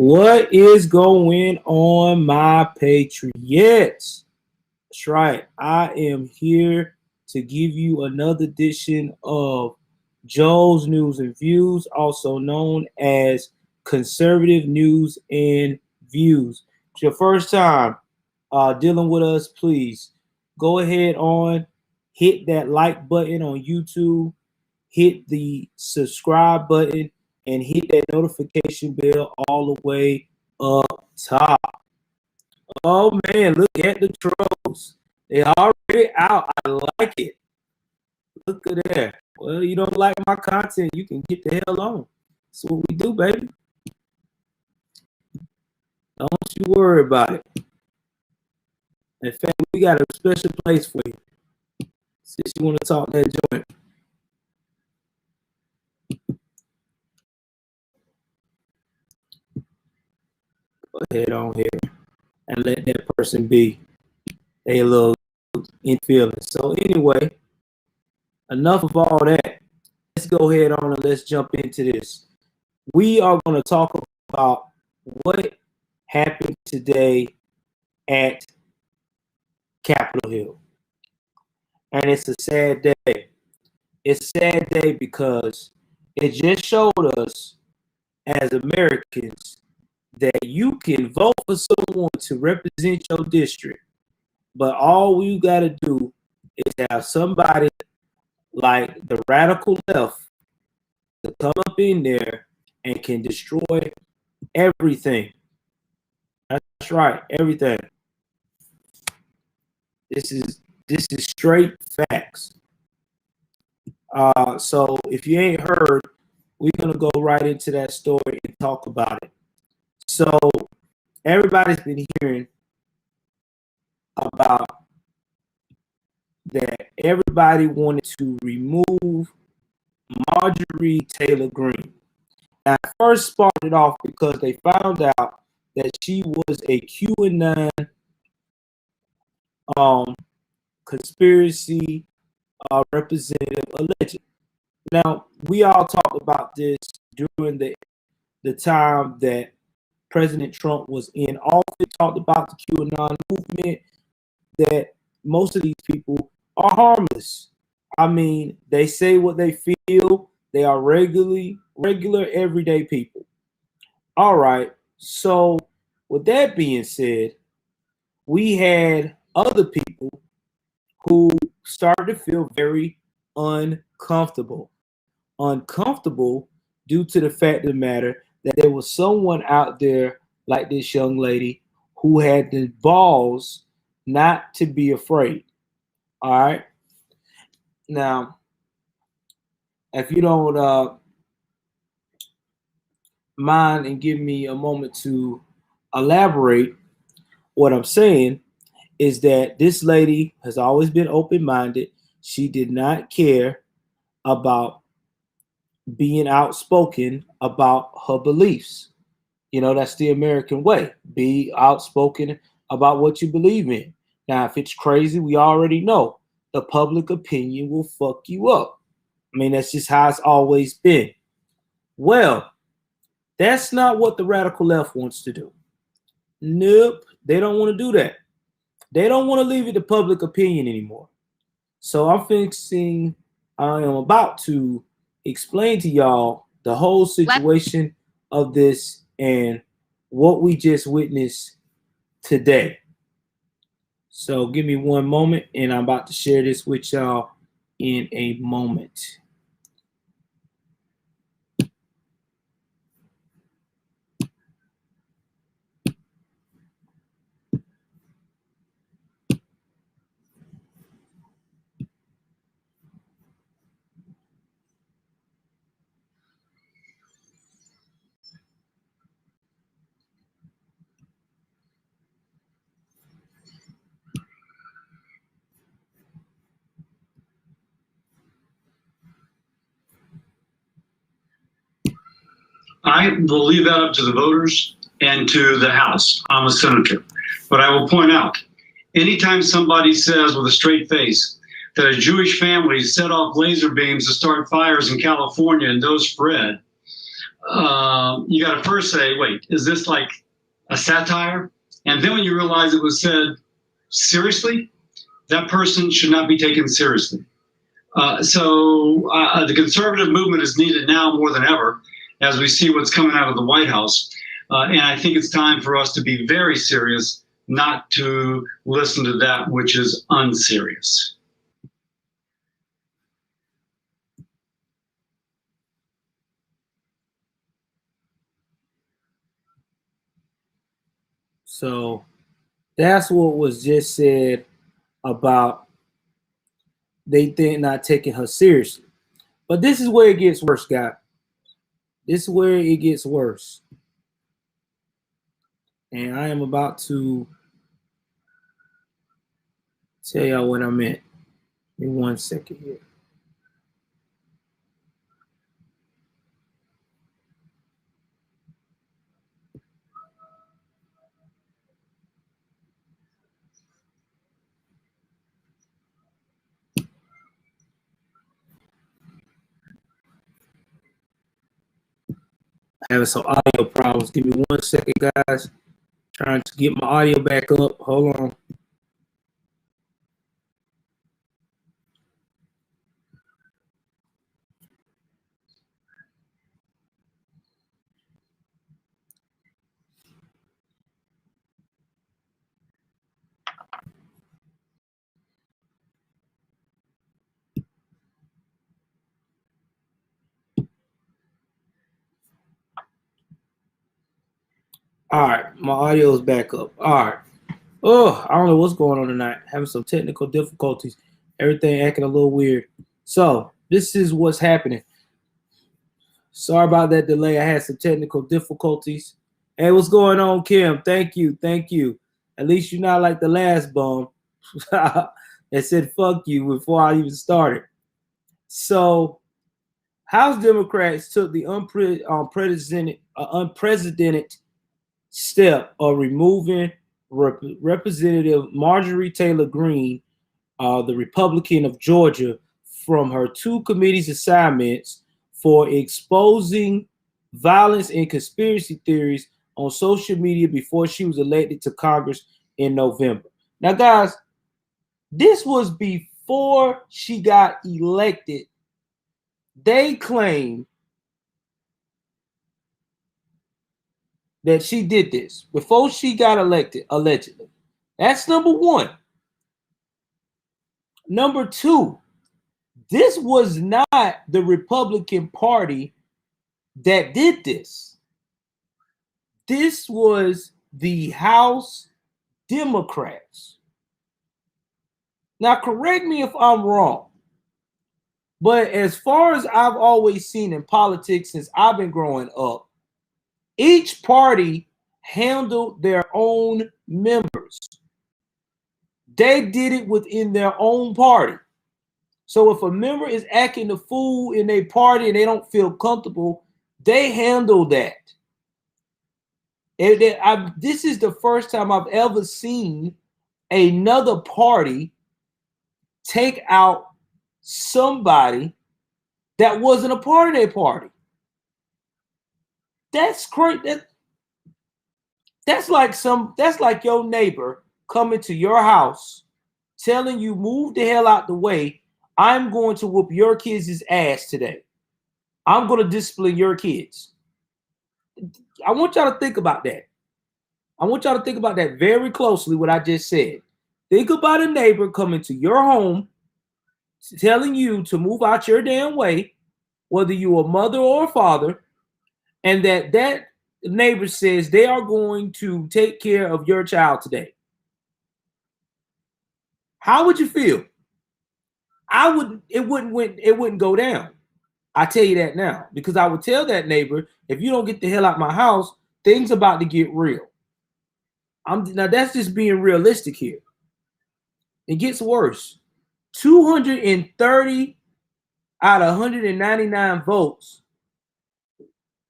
What is going on, my patriots? That's right. I am here to give you another edition of Joe's News and Views, also known as Conservative News and Views. If it's your first time dealing with us, please go ahead on, hit that like button on YouTube, hit the subscribe button, and hit that notification bell all the way up top. Oh man, look at the trolls. They already out. I like it. Look at that. Well, you don't like my content, you can get the hell on. That's what we do, baby. Don't you worry about it. In fact, we got a special place for you. Since you want to talk that joint. Go ahead on here and let that person be a little in feeling. So anyway, enough of all that. Let's go ahead on and let's jump into this. We are going to talk about what happened today at Capitol Hill. And it's a sad day. It's a sad day because it just showed us as Americans that you can vote for someone to represent your district, but all you got to do is have somebody like the radical left to come up in there and can destroy everything. That's right, everything. This is straight facts. So if you ain't heard, we're gonna go right into that story and talk about it. So everybody's been hearing about that everybody wanted to remove Marjorie Taylor Greene. Now, I first sparked it off because they found out that she was a QAnon conspiracy representative alleged. Now, we all talked about this during the time that President Trump was in office, talked about the QAnon movement, that most of these people are harmless. I mean, they say what they feel. They are regular, everyday people. All right. So with that being said, we had other people who started to feel very uncomfortable. Uncomfortable due to the fact of the matter that there was someone out there like this young lady who had the balls not to be afraid. All right. Now, if you don't mind and give me a moment to elaborate, what I'm saying is that this lady has always been open-minded. She did not care about being outspoken about her beliefs. You know, that's the American way. Be outspoken about what you believe in. Now, if it's crazy, we already know the public opinion will fuck you up. I mean, that's just how it's always been. Well, that's not what the radical left wants to do. Nope, they don't want to do that. They don't want to leave it to public opinion anymore. So I am about to explain to y'all the whole situation of this and what we just witnessed today. So give me one moment and I'm about to share this with y'all in a moment. I will leave that up to the voters and to the House. I'm a senator. But I will point out, anytime somebody says with a straight face that a Jewish family set off laser beams to start fires in California and those spread, you got to first say, wait, is this like a satire? And then when you realize it was said seriously, that person should not be taken seriously. So the conservative movement is needed now more than ever as we see what's coming out of the White House. And I think it's time for us to be very serious, not to listen to that which is unserious. So that's what was just said about they think not taking her seriously. But this is where it gets worse, guys. This is where it gets worse. And I am about to tell y'all what I meant. Give me 1 second here. Having some audio problems. Give me 1 second, guys. Trying to get my audio back up. Hold on. All right, my audio is back up. All right. Oh, I don't know what's going on tonight. Having some technical difficulties. Everything acting a little weird. So this is what's happening. Sorry about that delay. I had some technical difficulties. Hey, what's going on, Kim? Thank you. Thank you. At least you're not like the last bum that said fuck you before I even started. So House Democrats took the unprecedented step of removing Representative Marjorie Taylor Greene, the Republican of Georgia, from her 2 committees assignments for exposing violence and conspiracy theories on social media before she was elected to Congress in November. Now, guys, this was before she got elected. They claim that she did this before she got elected, allegedly. That's number one. Number two, this was not the Republican Party that did this. This was the House Democrats. Now, correct me if I'm wrong, but as far as I've always seen in politics since I've been growing up, each party handled their own members. They did it within their own party. So if a member is acting the fool in a party and they don't feel comfortable, they handle that. This is the first time I've ever seen another party take out somebody that wasn't a part of their party. That's crazy. That's like your neighbor coming to your house telling you move the hell out the way. I'm going to whoop your kids' ass today. I'm going to discipline your kids. I want y'all to think about that. I want y'all to think about that very closely, what I just said. Think about a neighbor coming to your home telling you to move out your damn way, whether you're a mother or a father, and that neighbor says they are going to take care of your child today. How would you feel? It wouldn't go down. I tell you that now, because I would tell that neighbor, if you don't get the hell out of my house, things about to get real. Now that's just being realistic here. It gets worse. 230 out of 199 votes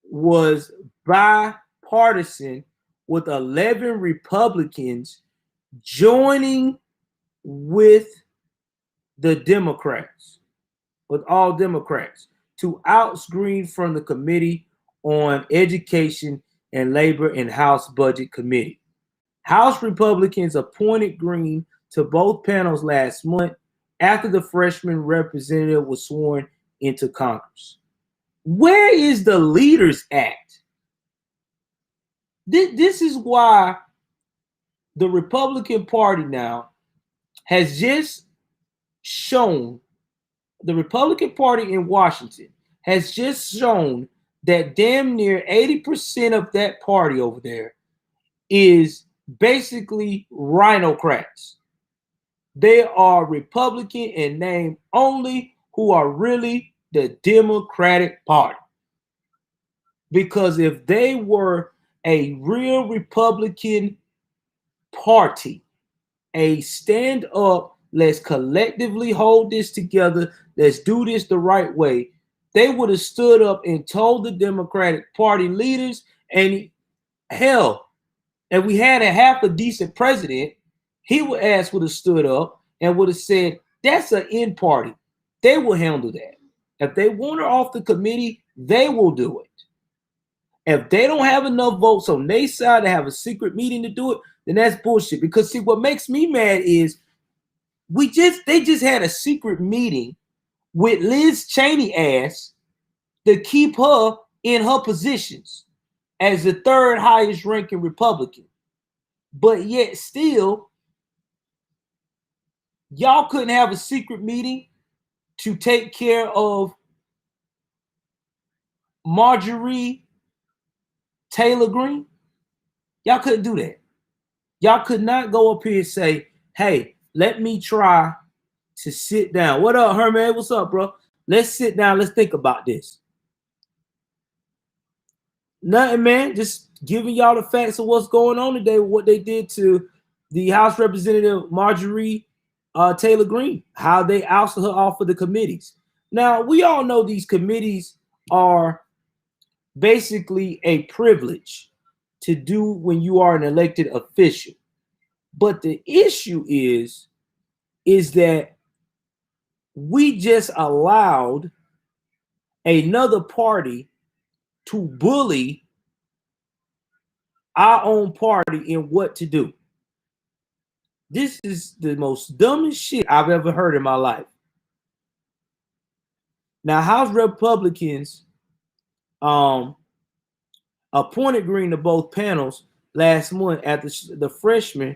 was bipartisan, with 11 Republicans joining with the Democrats, with all Democrats, to out-screen from the committee on Education and Labor and House Budget Committee. House Republicans appointed Green to both panels last month after the freshman representative was sworn into Congress. Where is the Leaders Act? This is why the Republican Party now has just shown, the Republican Party in Washington has just shown that damn near 80% of that party over there is basically rhinocrats. They are Republican in name only, who are really the Democratic Party. Because if they were a real Republican Party, a stand up, let's collectively hold this together, let's do this the right way, they would have stood up and told the Democratic Party leaders, and hell, if we had a half a decent president, he would have stood up and would have said, that's an in party. They will handle that. If they want her off the committee, they will do it. If they don't have enough votes on their side to have a secret meeting to do it, then that's bullshit. Because see, what makes me mad is they just had a secret meeting with Liz Cheney ass to keep her in her positions as the third highest ranking Republican. But yet still, y'all couldn't have a secret meeting to take care of Marjorie Taylor Greene. Y'all couldn't do that. Y'all could not go up here and say, hey, let me try to sit down. What up, Herman? What's up, bro? Let's sit down. Let's think about this. Nothing, man. Just giving y'all the facts of what's going on today, what they did to the House Representative Marjorie Taylor Greene, how they ousted her off of the committees. Now, we all know these committees are basically a privilege to do when you are an elected official. But the issue is that we just allowed another party to bully our own party in what to do. This is the most dumbest shit I've ever heard in my life. Now, House Republicans appointed Green to both panels last month after the freshman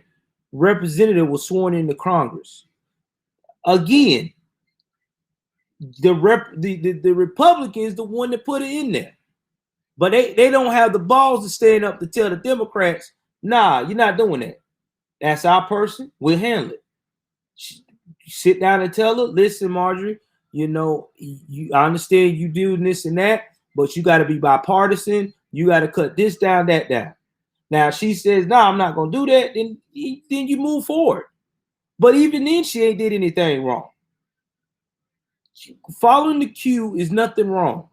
representative was sworn into Congress. Again, the Republicans, the one that put it in there. But they don't have the balls to stand up to tell the Democrats, nah, you're not doing that. That's our person. We'll handle it. Sit down and tell her, listen, Marjorie, you know, I understand you do this and that, but you got to be bipartisan. You got to cut this down, that down. Now, she says, no, I'm not going to do that. Then you move forward. But even then, she ain't did anything wrong. Following the cue is nothing wrong.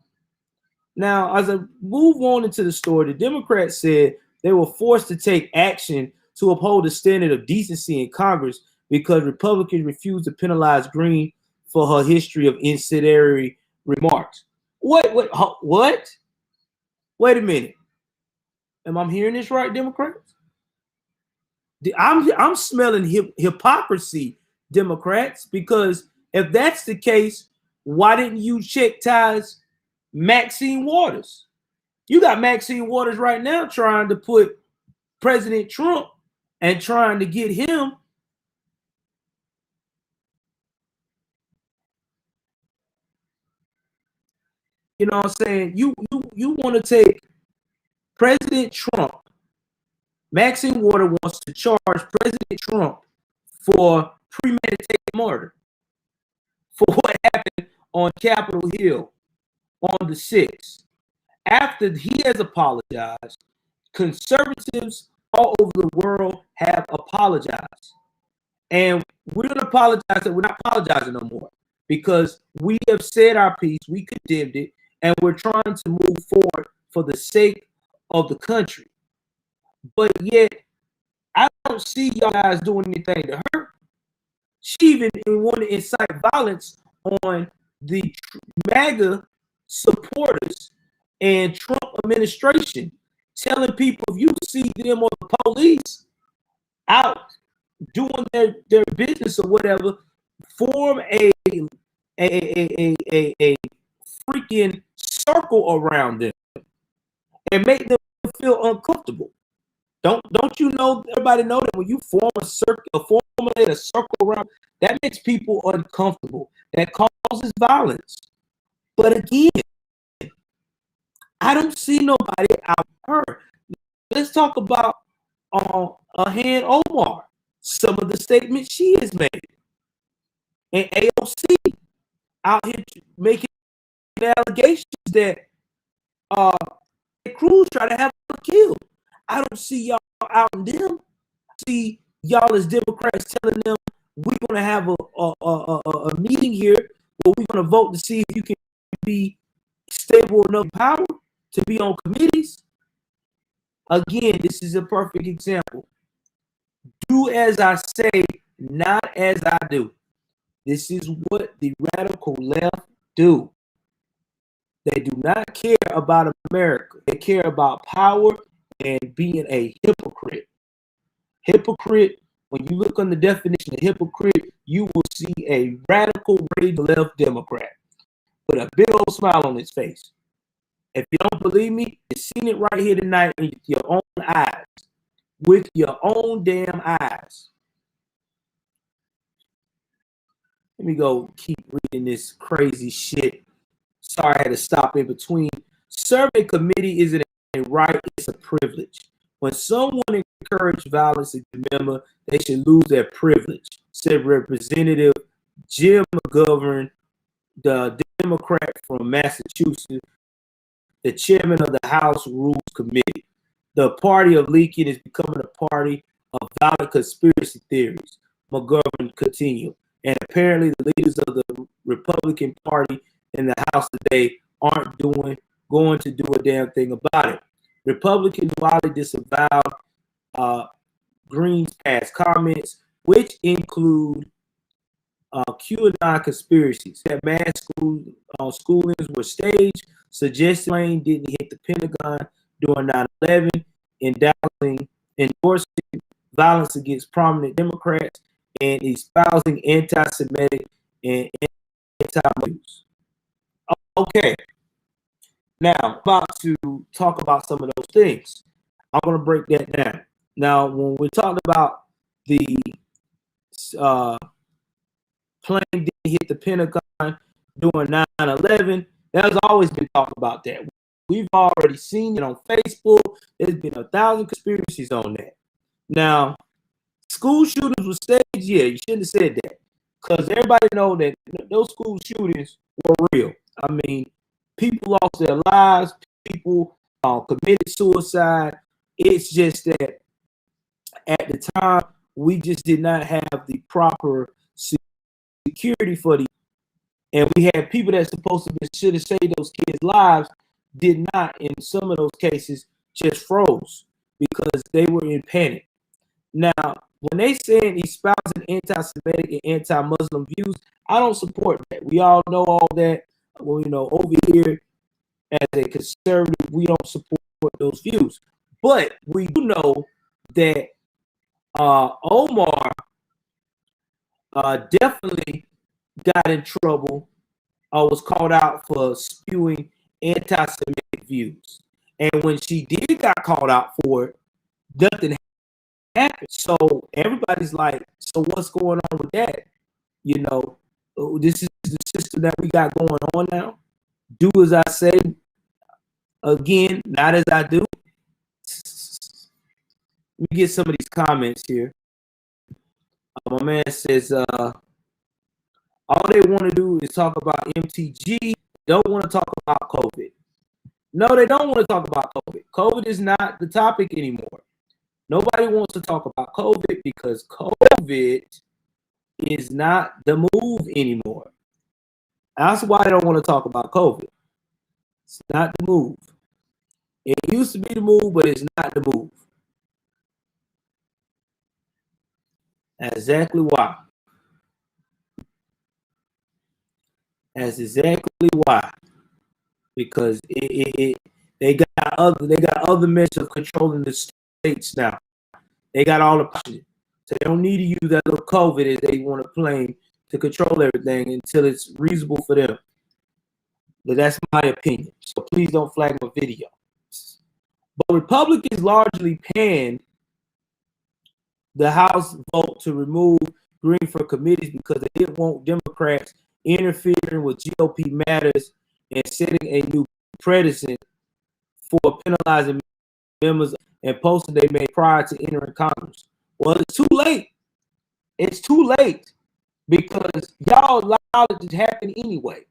Now, as I move on into the story, the Democrats said they were forced to take action to uphold the standard of decency in Congress because Republicans refused to penalize Green for her history of incendiary remarks. What? Wait a minute. Am I hearing this right, Democrats? I'm smelling hypocrisy, Democrats, because if that's the case, why didn't you chastise Maxine Waters? You got Maxine Waters right now trying to put President Trump and trying to get him you know what I'm saying? You want to take President Trump. Maxine Waters wants to charge President Trump for premeditated murder for what happened on Capitol Hill on the 6th. After he has apologized, conservatives all over the world have apologized. And we're going to apologize that we're not apologizing no more because we have said our piece, we condemned it, and we're trying to move forward for the sake of the country. But yet, I don't see y'all guys doing anything to her. She even wanted to incite violence on the MAGA supporters and Trump administration telling people if you see them or the police out doing their business or whatever, form a freaking circle around them and make them feel uncomfortable. Don't you know? Everybody know that when you form a circle, formulate a circle around, that makes people uncomfortable. That causes violence. But again, I don't see nobody out her. Let's talk about Ilhan Omar. Some of the statements she has made, and AOC out here making allegations that Cruz tried to have her killed. I don't see y'all out in them. I see y'all as Democrats telling them we're gonna have a meeting here where we're gonna vote to see if you can be stable enough power to be on committees. Again, this is a perfect example. Do as I say, not as I do. This is what the radical left do. They do not care about America. They care about power and being a hypocrite. Hypocrite, when you look on the definition of hypocrite, you will see a radical rage left Democrat with a big old smile on his face. If you don't believe me, you've seen it right here tonight with your own eyes. With your own damn eyes. Let me go keep reading this crazy shit. Sorry, I had to stop in between. Serving committee isn't a right, it's a privilege. When someone encourages violence against a member, they should lose their privilege, said Representative Jim McGovern, the Democrat from Massachusetts, the chairman of the House Rules Committee. The party of Lincoln is becoming a party of violent conspiracy theories, McGovern continued. And apparently the leaders of the Republican Party in the House today aren't going to do a damn thing about it. Republicans widely disavowed Green's past comments, which include QAnon conspiracies that mass schoolings were staged, suggesting plane didn't hit the Pentagon during 9/11, endorsing violence against prominent Democrats, and espousing anti-Semitic and anti-Jews. Okay, now I'm about to talk about some of those things. I'm going to break that down. Now, when we're talking about the plane didn't hit the Pentagon during 9/11, there's always been talk about that. We've already seen it on Facebook. There's been 1,000 conspiracies on that. Now, school shootings were staged. Yeah, you shouldn't have said that, because everybody know that those school shootings were real. I mean, people lost their lives. People committed suicide. It's just that at the time we just did not have the proper security for the, and we had people that supposed to should have saved those kids' lives did not. In some of those cases, just froze because they were in panic. Now, when they saying espousing anti-Semitic and anti-Muslim views, I don't support that. We all know all that. Well, you know, over here as a conservative, we don't support those views. But we do know that Omar definitely got in trouble, was called out for spewing anti-Semitic views. And when she did got called out for it, nothing happened. So everybody's like, so what's going on with that? You know, this is the system that we got going on now. Do as I say, again, not as I do. Let me get some of these comments here. My man says, all they want to do is talk about MTG. Don't want to talk about COVID. No, they don't want to talk about COVID. COVID is not the topic anymore. Nobody wants to talk about COVID because COVID is not the move anymore. That's why they don't want to talk about COVID. It's not the move. It used to be the move, but it's not the move. That's exactly why. That's exactly why. Because They got other measures of controlling the states now. They got all the power. So they don't need to use that little COVID as they want to claim to control everything until it's reasonable for them. But that's my opinion. So please don't flag my video. But Republicans largely panned the House vote to remove Green from committees because they didn't want Democrats interfering with GOP matters and setting a new precedent for penalizing members and postings they made prior to entering Congress. Well, it's too late. It's too late because y'all allowed it to happen anyway.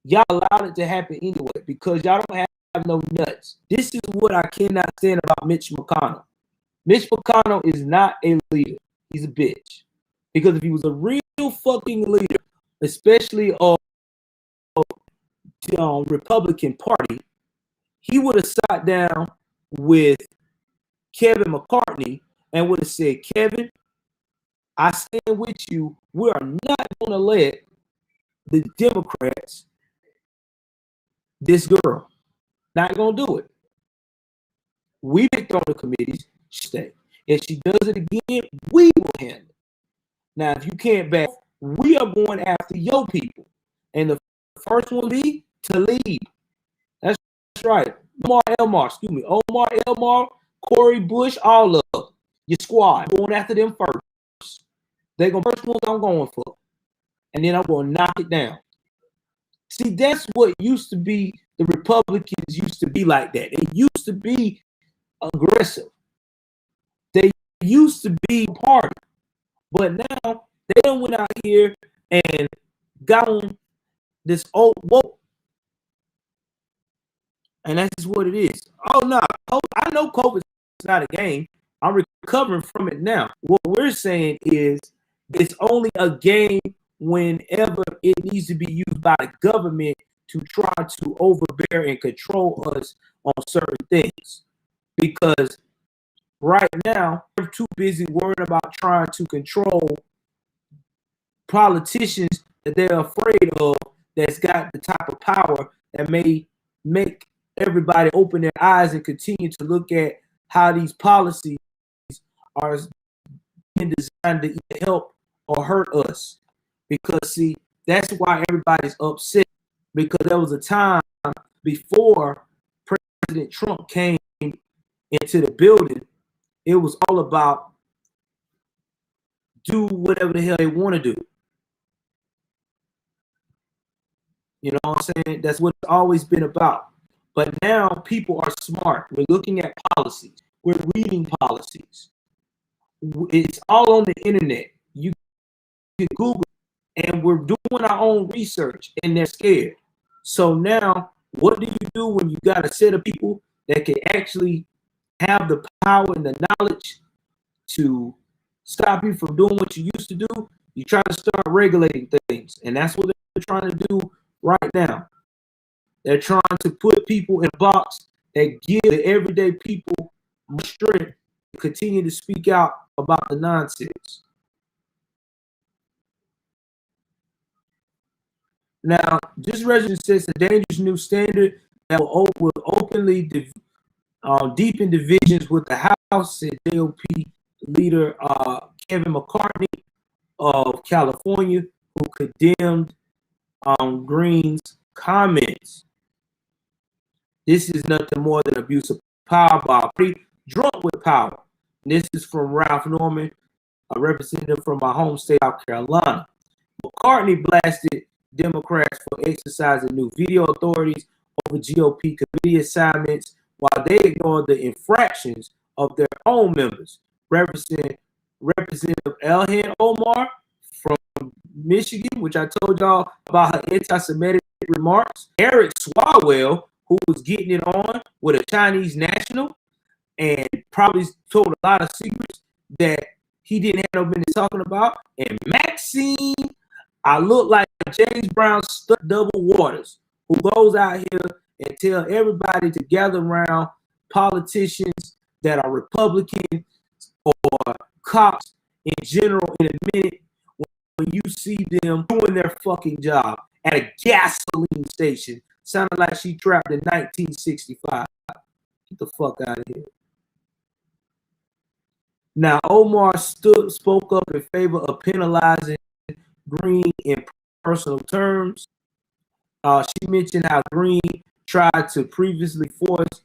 Y'all allowed it to happen anyway because y'all don't have no nuts. This is what I cannot stand about Mitch McConnell. Mitch McConnell is not a leader. He's a bitch. Because if he was a real fucking leader, especially of the Republican Party, he would have sat down with Kevin McCarthy and would have said, Kevin, I stand with you. We are not going to let the Democrats this girl. Not going to do it. We picked on the committees. Stay. If she does it again, we will handle it. Now, if you can't back, we are going after your people. And the first one be to lead. That's right. Omar Elmar, Corey Bush, all of them. Your squad. I'm going after them first. They're going first ones I'm going for. And then I'm going to knock it down. See, that's what used to be, the Republicans used to be like that. They used to be aggressive. They used to be a party. But now, they done went out here and got on this old woke. And that's just what it is. Oh, no. I know COVID is not a game. I'm recovering from it now. What we're saying is it's only a game whenever it needs to be used by the government to try to overbear and control us on certain things. Because right now, they're too busy worrying about trying to control politicians that they're afraid of that's got the type of power that may make everybody open their eyes and continue to look at how these policies are being designed to either help or hurt us. Because, see, that's why everybody's upset. Because there was a time before President Trump came into the building, it was all about do whatever the hell they want to do. You know what I'm saying? That's what it's always been about. But now people are smart. We're looking at policies. We're reading policies. It's all on the internet. You can Google it, and we're doing our own research, and they're scared. So now, what do you do when you got a set of people that can actually have the power and the knowledge to stop you from doing what you used to do? You try to start regulating things, and that's what they're trying to do right now. They're trying to put people in a box that give the everyday people strength to continue to speak out about the nonsense. Now, this resolution sets a dangerous new standard that will openly deepen divisions with the House, said GOP leader Kevin McCarthy of California, who condemned Green's comments. This is nothing more than abuse of power by a party drunk with power. And this is from Ralph Norman, a representative from my home state, South Carolina. McCartney blasted Democrats for exercising new veto authorities over GOP committee assignments while they ignored the infractions of their own members. Representative Ilhan Omar from Michigan, which I told y'all about her anti-Semitic remarks. Eric Swalwell, who was getting it on with a Chinese national and probably told a lot of secrets that he didn't have no business talking about. And Maxine, I look like James Brown stuck double waters, who goes out here and tell everybody to gather around politicians that are Republican or cops in general in a minute when you see them doing their fucking job at a gasoline station Sounded like she trapped in 1965. Get the fuck out of here. Now, Omar spoke up in favor of penalizing Green in personal terms. She mentioned how Green tried to previously force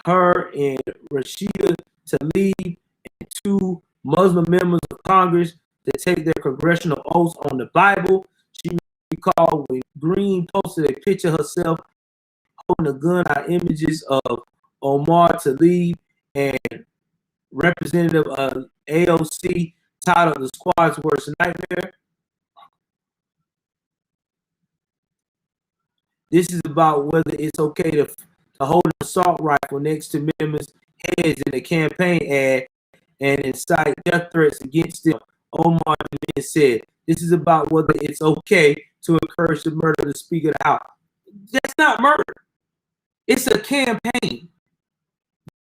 her and Rashida Tlaib and two Muslim members of Congress to take their congressional oaths on the Bible. She recalled when Green posted a picture of herself holding a gun out images of Omar Tlaib and Representative of AOC titled "The Squad's Worst Nightmare." This is about whether it's okay to hold an assault rifle next to members' heads in a campaign ad and incite death threats against them. Omar said, "This is about whether it's okay to encourage the murder of the Speaker of the House." That's not murder. It's a campaign.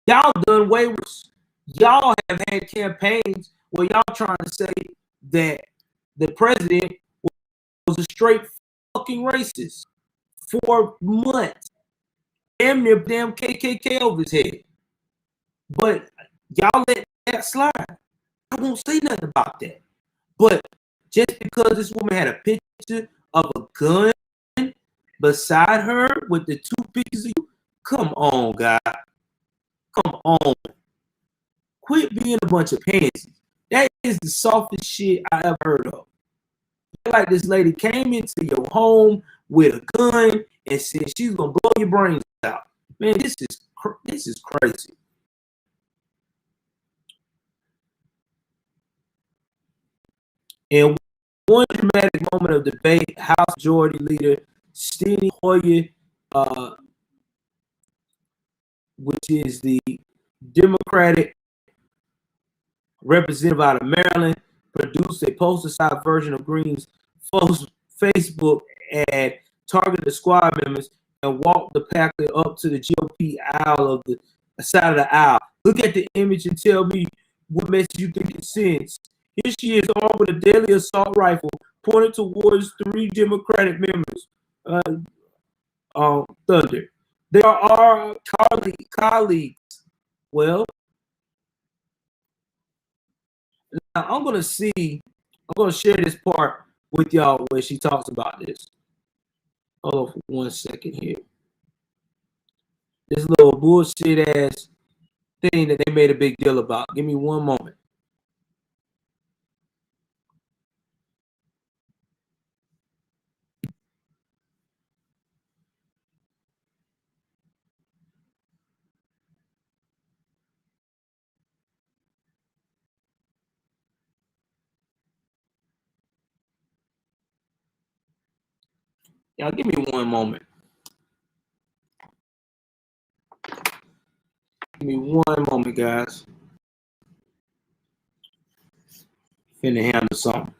Y'all done way worse. Y'all have had campaigns where y'all trying to say that the president was a straight fucking racist for months. Damn near damn KKK over his head. But y'all let that slide. I won't say nothing about that. But just because this woman had a picture of a gun beside her with the two pictures of you, come on, God. Come on. Quit being a bunch of pansies. That is the softest shit I ever heard of. Like this lady came into your home with a gun and said she's gonna blow your brains out. Man, this is crazy. And one dramatic moment of debate, House Majority Leader Steny Hoyer, which is the Democratic representative out of Maryland, produced a poster-sized version of Green's Facebook ad targeted the squad members and walked the packer up to the GOP aisle of the side of the aisle. Look at the image and tell me what message you think it sends. Here she is armed with a deadly assault rifle pointed towards three Democratic members. Thunder. They are our colleagues. Well, now I'm going to share this part with y'all where she talks about this. Hold on for 1 second here. This little bullshit ass thing that they made a big deal about. Give me one moment. Y'all give me one moment. Give me one moment, guys. Finna handle something.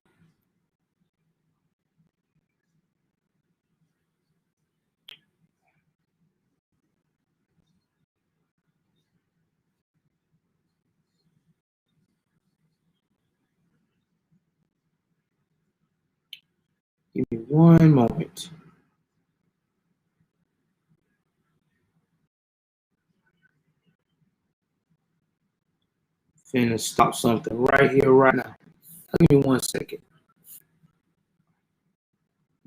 Give me one moment. Finna stop something right here, right now. Give me 1 second.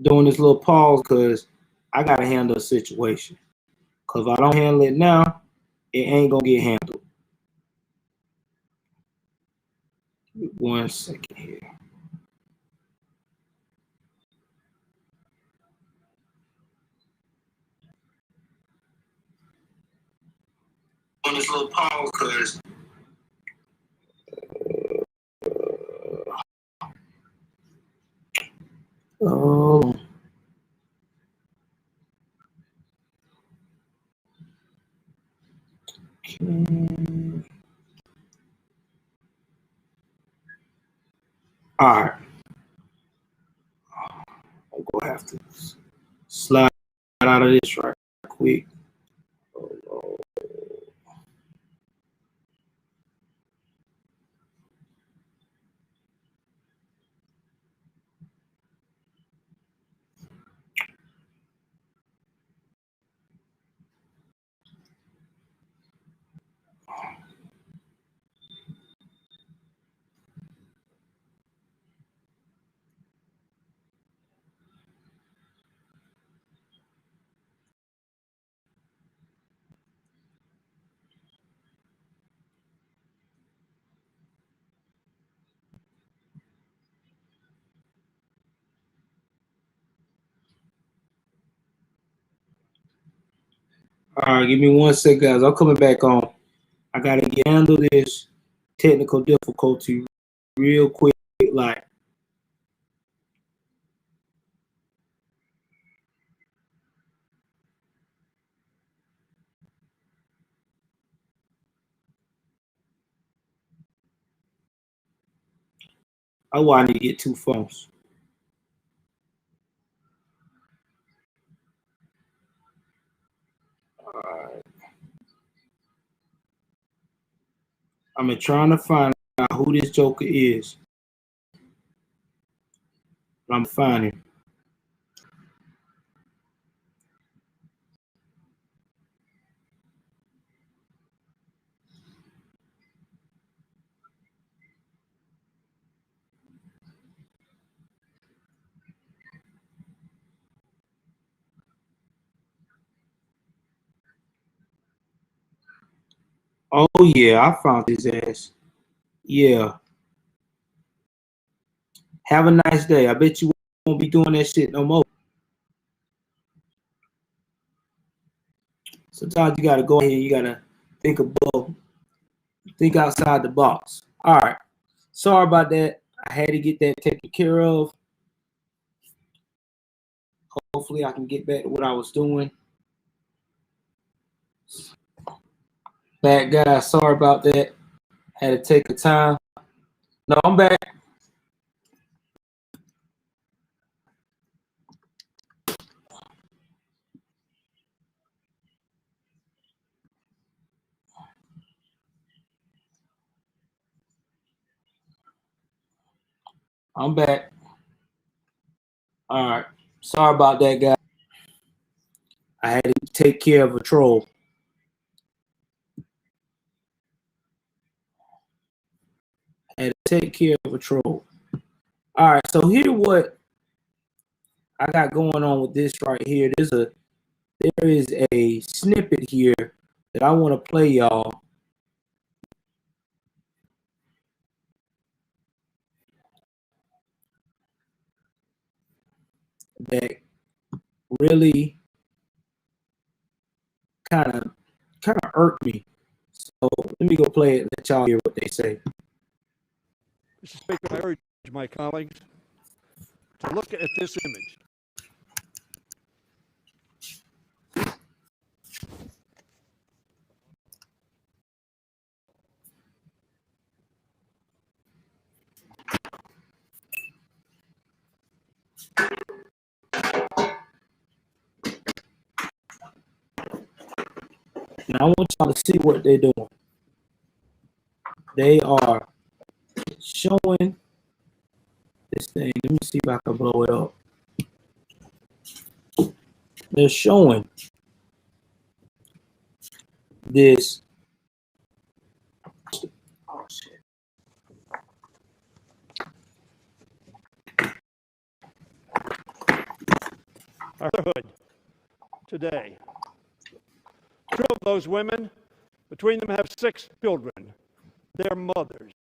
Doing this little pause because I gotta handle a situation. Because if I don't handle it now, it ain't gonna get handled. 1 second here. On this little pause because oh. Okay. All right. I'm gonna have to slide out of this right quick. All right, give me 1 second, guys. I'm coming back on. I gotta handle this technical difficulty real quick. Like, oh, I need to get 2 phones. All right. I'm trying to find out who this Joker is. I'm finding. Oh yeah, I found his ass. Yeah. Have a nice day. I bet you won't be doing that shit no more. Sometimes you gotta go ahead. You gotta think above, think outside the box. All right. Sorry about that. I had to get that taken care of. Hopefully, I can get back to what I was doing. Bad guy. Sorry about that. Had to take the time. No, I'm back. I'm back. All right. Sorry about that, guy. I had to take care of a troll. I had to take care of a troll. All right. So here what I got going on with this right here. There is a snippet here that I want to play y'all. That really kind of irked me. So let me go play it and let y'all hear what they say. Mr. Speaker, I urge my colleagues to look at this image. And I want y'all to see what they're doing. They are showing this thing. Let me see if I can blow it up. They're showing this. Oh, shit. Our hood today. 2 of those women, between them have 6 children. They're mothers.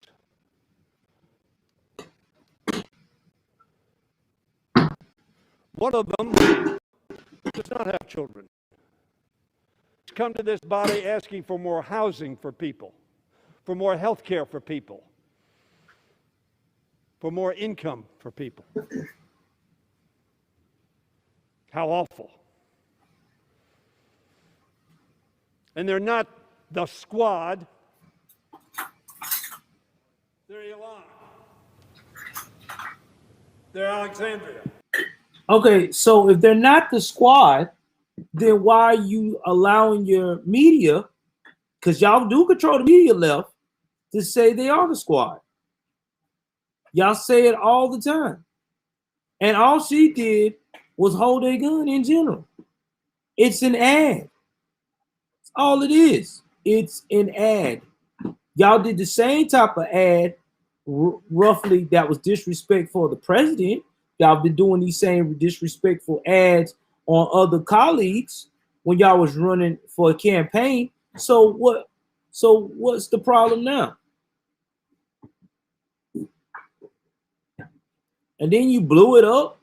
One of them does not have children. She's come to this body asking for more housing for people, for more health care for people, for more income for people. How awful. And they're not the squad. They're Ilan. They're Alexandria. Okay, so if they're not the squad, then why are you allowing your media, because y'all do control the media left, to say they are the squad? Y'all say it all the time. And all she did was hold a gun in general. It's an ad. That's all it is. It's an ad. Y'all did the same type of ad, roughly, that was disrespectful of the president. Y'all been doing these same disrespectful ads on other colleagues when y'all was running for a campaign. So what? So what's the problem now? And then you blew it up.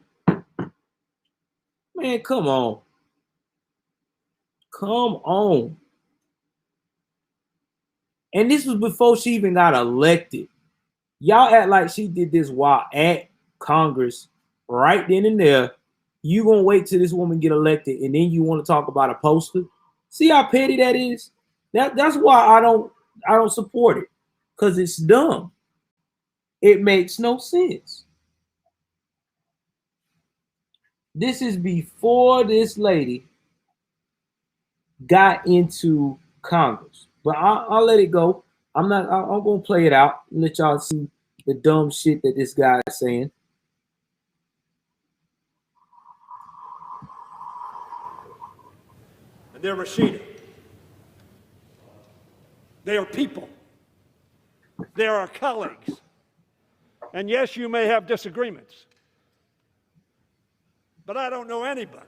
Man, come on. Come on. And this was before she even got elected. Y'all act like she did this while at Congress right then and there. You gonna wait till this woman get elected and then you want to talk about a poster? See how petty that is? That's why I don't support it, because it's dumb. It makes no sense. This is before this lady got into Congress. But I'll let it go. I'm gonna play it out and let y'all see the dumb shit that this guy is saying. And they're Rashida. They are people. They are our colleagues. And yes, you may have disagreements. But I don't know anybody,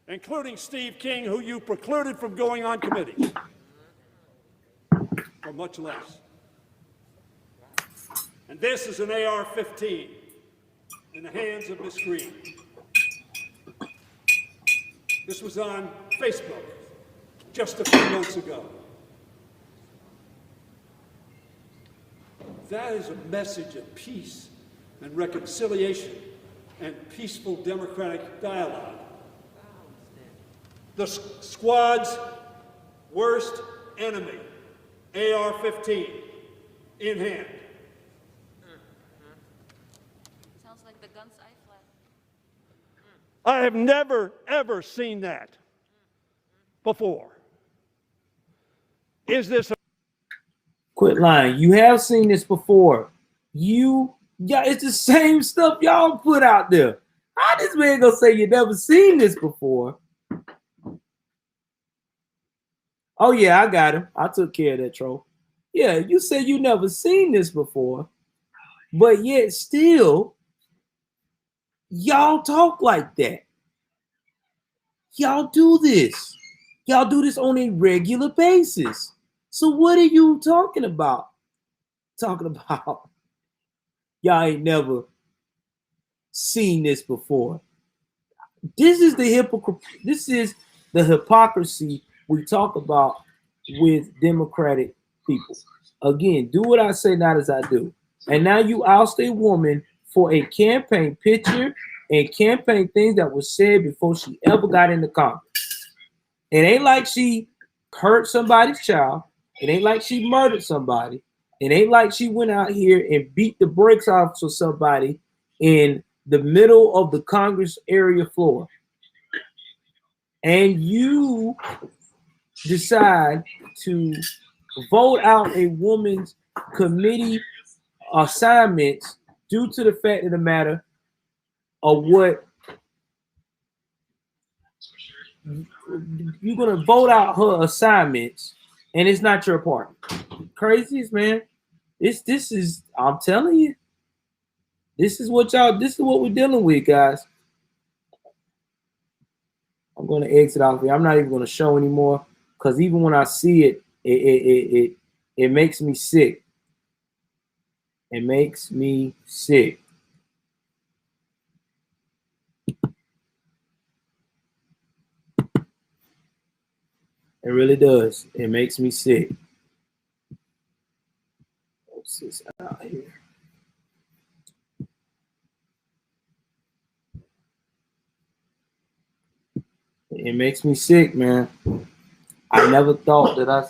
including Steve King, who you precluded from going on committees, or much less. And this is an AR-15 in the hands of Miss Green. This was on Facebook just a few months ago. That is a message of peace and reconciliation and peaceful democratic dialogue. The squad's worst enemy, AR-15, in hand. Sounds like the guns I fled. I have never, ever seen that before. Is this a Quit lying. You have seen this before. It's the same stuff y'all put out there. How this man gonna say you never seen this before? Oh yeah, I got him. I took care of that troll. Yeah, you said you never seen this before, but yet still, y'all talk like that. Y'all do this. Y'all do this on a regular basis. So what are you talking about? Y'all ain't never seen this before. This is the hypocrisy we talk about with Democratic people. Again, do what I say, not as I do. And now you oust a woman for a campaign picture and campaign things that were said before she ever got into Congress. It ain't like she hurt somebody's child. It ain't like she murdered somebody. It ain't like she went out here and beat the brakes off of somebody in the middle of the Congress area floor. And you decide to vote out a woman's committee assignments due to the fact of the matter of what you're going to vote out her assignments, and it's not your party. Crazies, man. This is, I'm telling you, this is what we're dealing with, guys. I'm going to exit out here. I'm not even going to show anymore, because even when I see it, it makes me sick. It makes me sick. It really does. It makes me sick. What's this out here? It makes me sick, man. I never thought that I'd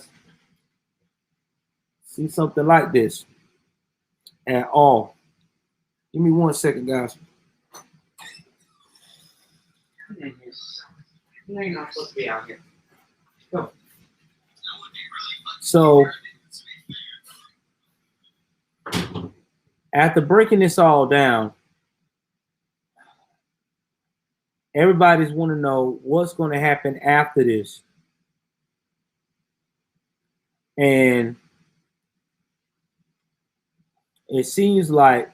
see something like this at all. Give me 1 second, guys. You ain't not supposed to be out here. Go. So, after breaking this all down, everybody's want to know what's going to happen after this. And it seems like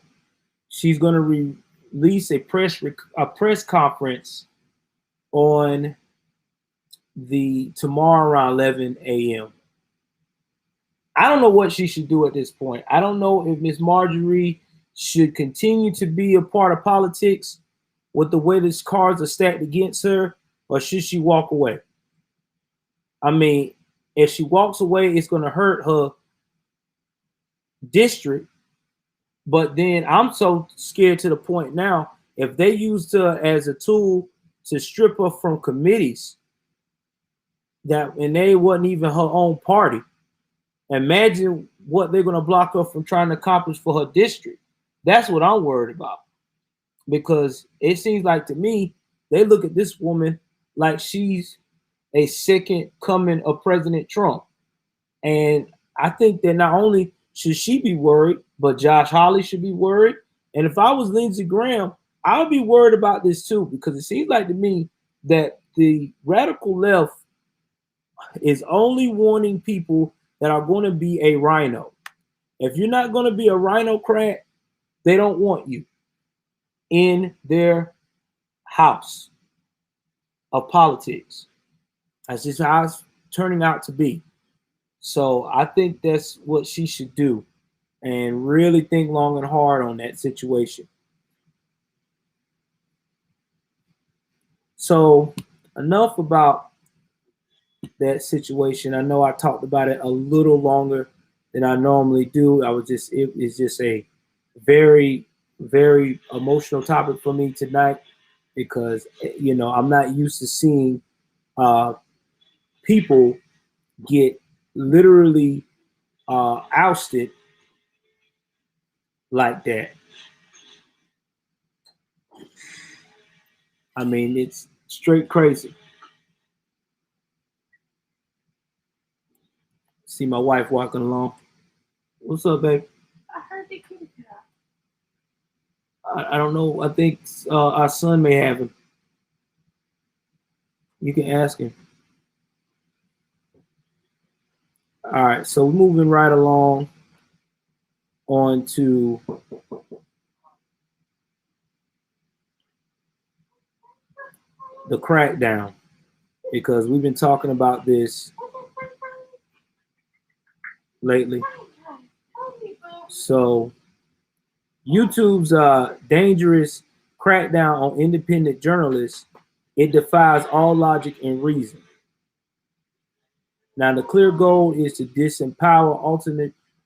she's going to release a press conference on tomorrow around 11 a.m. I don't know what she should do at this point. I don't know if Miss Marjorie should continue to be a part of politics with the way these cards are stacked against her, or should she walk away? I mean, if she walks away, it's going to hurt her district. But then I'm so scared to the point now, if they used her as a tool to strip her from committees, and they wasn't even her own party, imagine what they're going to block her from trying to accomplish for her district. That's what I'm worried about. Because it seems like to me, they look at this woman like she's a second coming of President Trump. And I think that not only should she be worried, but Josh Hawley should be worried. And if I was Lindsey Graham, I would be worried about this too, because it seems like to me that the radical left is only wanting people that are going to be a rhino. If you're not going to be a rhinocrat, they don't want you in their house of politics. That's just how it's turning out to be. So I think that's what she should do, and really think long and hard on that situation. So enough about that situation. I know I talked about it a little longer than I normally do. It is just a very, very emotional topic for me tonight, because, you know, I'm not used to seeing people get literally ousted like that. I mean, it's straight crazy. See my wife walking along. What's up, babe? I heard they couldn't do that. I don't know. I think our son may have him. You can ask him. All right, so we're moving right along on to the crackdown, because we've been talking about this lately. So YouTube's dangerous crackdown on independent journalists, it defies all logic and reason. Now, the clear goal is to disempower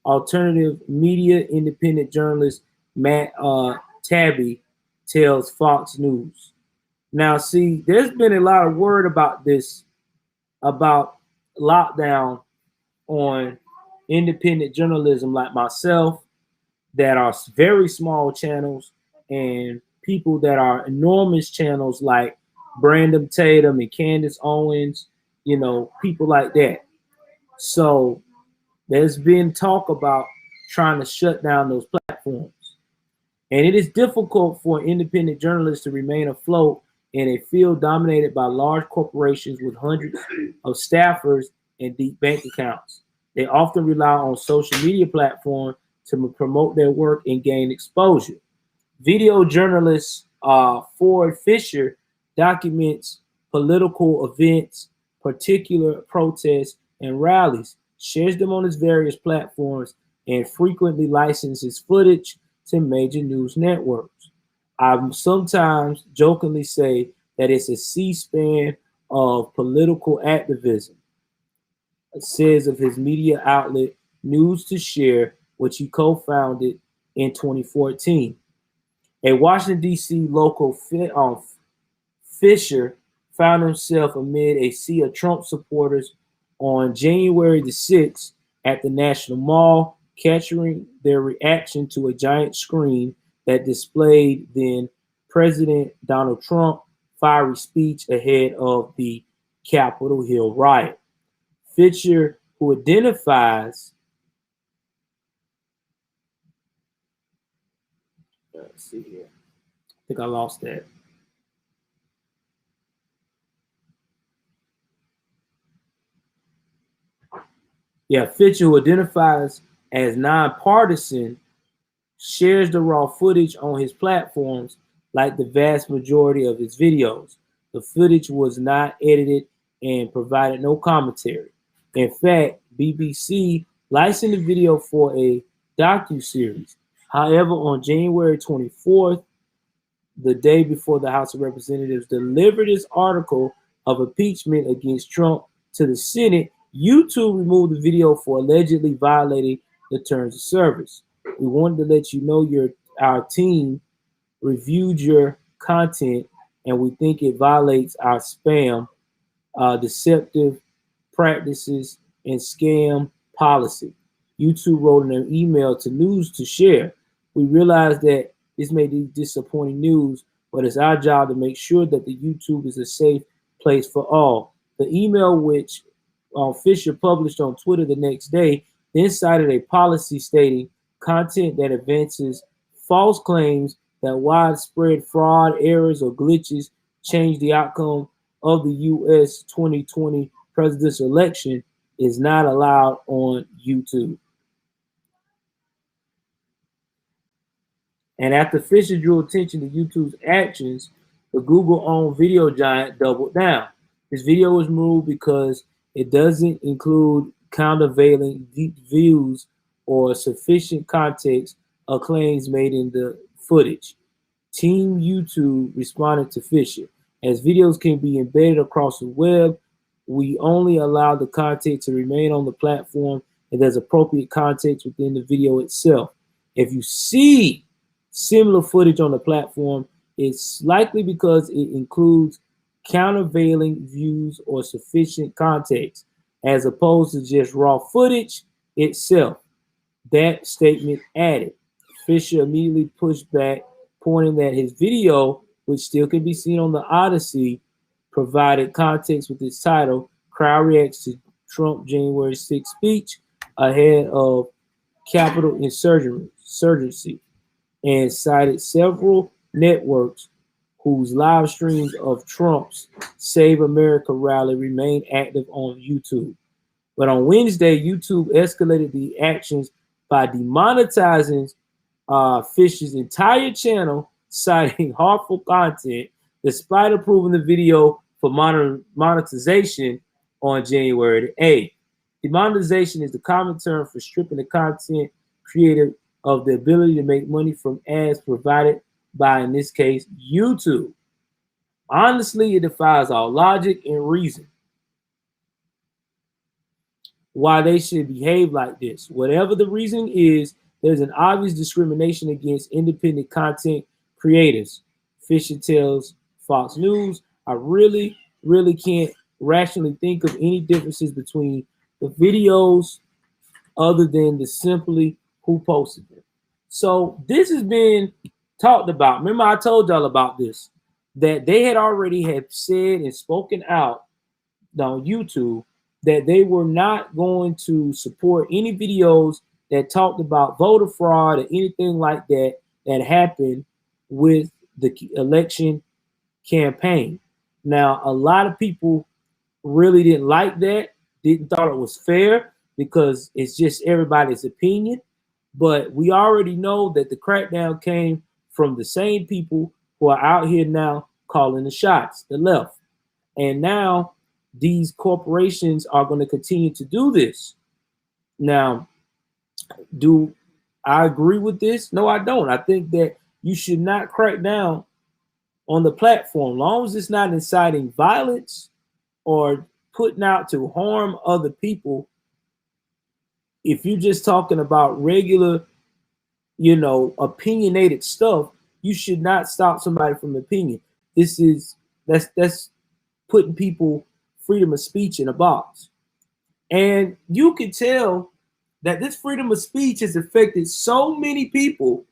alternative media. Independent journalist Matt Taibbi tells Fox News. Now, see, there's been a lot of word about this, about lockdown on independent journalism like myself, that are very small channels, and people that are enormous channels like Brandon Tatum and Candace Owens, you know, people like that. So there's been talk about trying to shut down those platforms. And it is difficult for independent journalists to remain afloat in a field dominated by large corporations with hundreds of staffers and deep bank accounts. They often rely on social media platforms to promote their work and gain exposure. Video journalist Ford Fischer documents political events, particular protests, and rallies, shares them on his various platforms, and frequently licenses footage to major news networks. I sometimes jokingly say that it's a C-SPAN of political activism, says of his media outlet News to Share, which he co-founded in 2014. A Washington, D.C. local Fisher found himself amid a sea of Trump supporters on January the 6th at the National Mall, capturing their reaction to a giant screen that displayed then President Donald Trump's fiery speech ahead of the Capitol Hill riot. Fisher, who identifies, let's see here, I think I lost that. Yeah, Fisher, who identifies as nonpartisan, shares the raw footage on his platforms like the vast majority of his videos. The footage was not edited and provided no commentary. In fact, BBC licensed the video for a docuseries. However, on January 24th, the day before the House of Representatives delivered its article of impeachment against Trump to the Senate, YouTube removed the video for allegedly violating the terms of service. We wanted to let you know our team reviewed your content and we think it violates our spam, deceptive practices, and scam policy. YouTube wrote in an email to News to Share. We realize that this may be disappointing news, but it's our job to make sure that the YouTube is a safe place for all. The email, which Fisher published on Twitter the next day, then cited a policy stating content that advances false claims that widespread fraud, errors, or glitches change the outcome of the U.S. 2020 presidential election is not allowed on YouTube. And after Fisher drew attention to YouTube's actions, the Google-owned video giant doubled down. This video was removed because it doesn't include countervailing deep views or sufficient context of claims made in the footage. Team YouTube responded to Fisher. As videos can be embedded across the web, we only allow the content to remain on the platform if there's appropriate context within the video itself. If you see similar footage on the platform, it's likely because it includes countervailing views or sufficient context, as opposed to just raw footage itself. That statement added. Fisher immediately pushed back, pointing that his video, which still can be seen on the Odyssey, provided context with its title, Crowd Reacts to Trump January 6th Speech Ahead of Capitol Insurgency, and cited several networks whose live streams of Trump's Save America rally remain active on YouTube. But on Wednesday, YouTube escalated the actions by demonetizing Fisher's entire channel, citing harmful content, despite approving the video for monetization on January 8th. Demonetization is the common term for stripping the content creator of the ability to make money from ads provided by, in this case, YouTube. Honestly, it defies all logic and reason why they should behave like this. Whatever the reason is, there's an obvious discrimination against independent content creators. Fisher tells Fox News, I really can't rationally think of any differences between the videos other than the simply who posted them. So this has been talked about. Remember, I told y'all about this, that they had already said and spoken out on YouTube that they were not going to support any videos that talked about voter fraud or anything like that that happened with the election campaign. Now, a lot of people really didn't like that, didn't thought it was fair because it's just everybody's opinion. But we already know that the crackdown came from the same people who are out here now calling the shots, the left. And now these corporations are going to continue to do this. Now, do I agree with this? No, I don't. I think that you should not crack down on the platform, as long as it's not inciting violence or putting out to harm other people. If you're just talking about regular, opinionated stuff, you should not stop somebody from opinion. That's putting people freedom of speech in a box. And you can tell that this freedom of speech has affected so many people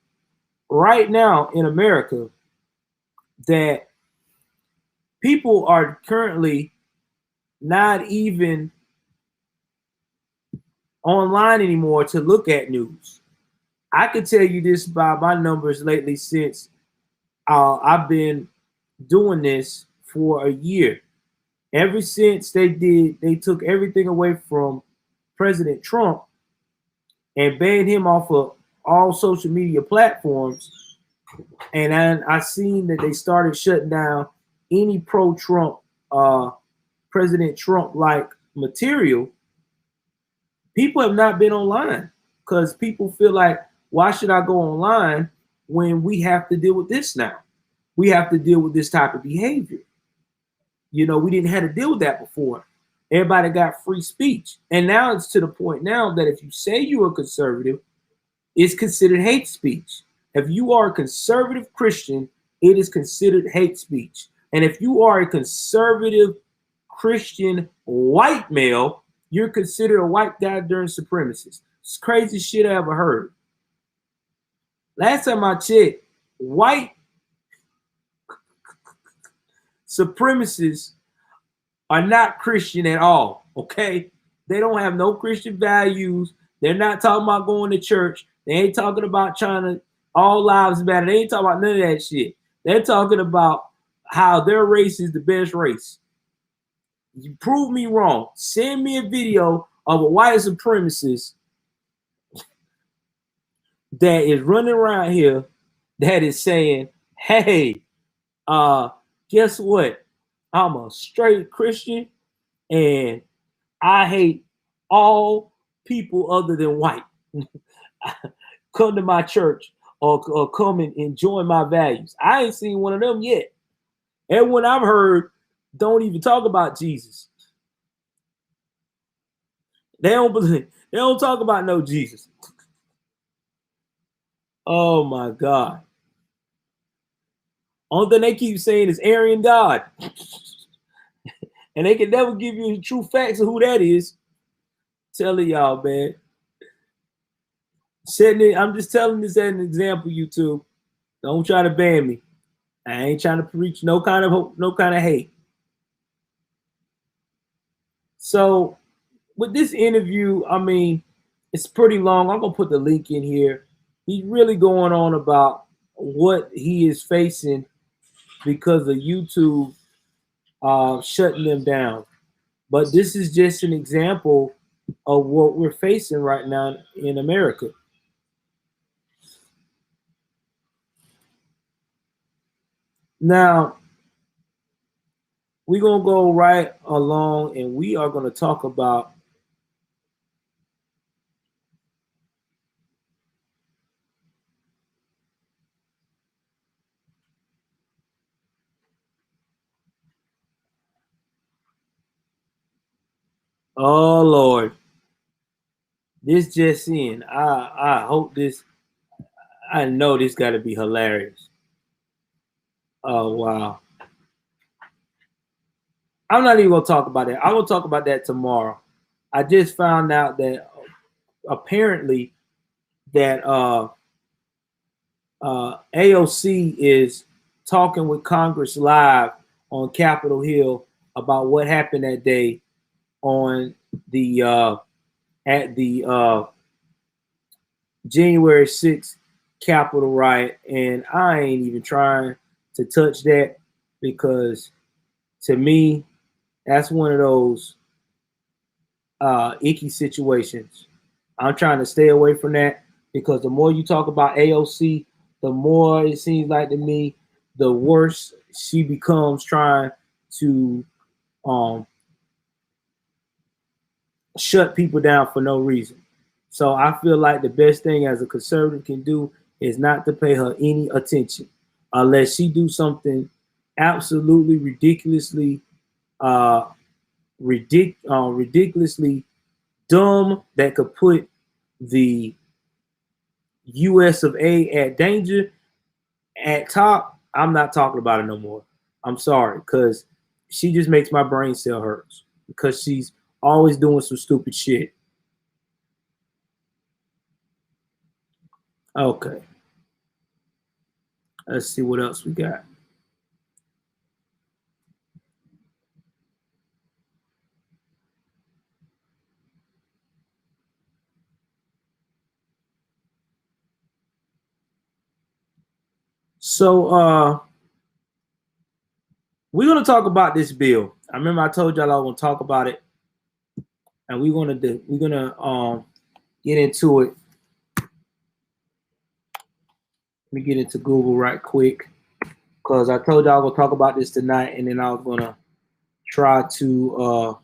right now in America that people are currently not even online anymore to look at news. I could tell you this by my numbers lately since I've been doing this for a year. Ever since they took everything away from President Trump and banned him off of all social media platforms, and I seen that they started shutting down any pro-Trump, President Trump-like material. People have not been online because people feel like, why should I go online when we have to deal with this now? We have to deal with this type of behavior. We didn't have to deal with that before. Everybody got free speech. And now it's to the point now that if you say you're a conservative, it's considered hate speech. If you are a conservative Christian, it is considered hate speech. And if you are a conservative Christian white male, you're considered a white guy during supremacist. It's crazy shit I ever heard. Last time I checked, white supremacists are not Christian at all, okay? They don't have no Christian values. They're not talking about going to church. They ain't talking about trying to all lives matter. They ain't talking about none of that shit. They're talking about how their race is the best race. You prove me wrong. Send me a video of a white supremacist that is running around here that is saying, hey, guess what? I'm a straight Christian and I hate all people other than white. Come to my church or come and enjoy my values. I ain't seen one of them yet. Everyone I've heard don't even talk about Jesus. They don't believe. They don't talk about no Jesus. Oh my God. Only thing they keep saying is Aryan God. And they can never give you the true facts of who that is. Telling y'all, man. I'm just telling this as an example, YouTube. Don't try to ban me. I ain't trying to preach no kind of hate. So with this interview, I mean, it's pretty long. I'm gonna put the link in here. He's really going on about what he is facing because of YouTube shutting them down. But this is just an example of what we're facing right now in America. Now, we're going to go right along and we are going to talk about oh Lord, this just in. I hope this, I know this got to be hilarious. Oh wow. I'm not even gonna talk about that. I will talk about that tomorrow. I just found out that apparently that AOC is talking with Congress live on Capitol Hill about what happened that day on the at the January 6th Capitol riot, and I ain't even trying to touch that because to me that's one of those icky situations. I'm trying to stay away from that because the more you talk about AOC, the more it seems like to me, the worse she becomes trying to shut people down for no reason. So I feel like the best thing as a conservative can do is not to pay her any attention unless she do something absolutely ridiculously ridiculously dumb that could put the US of A at danger at top. I'm not talking about it no more. I'm sorry, because she just makes my brain cell hurts because she's always doing some stupid shit. Okay. Let's see what else we got. So we're gonna talk about this bill. I remember I told y'all I was gonna talk about it, and we're gonna get into it. Let me get into Google right quick because I told y'all I was gonna talk about this tonight, and then I was gonna try to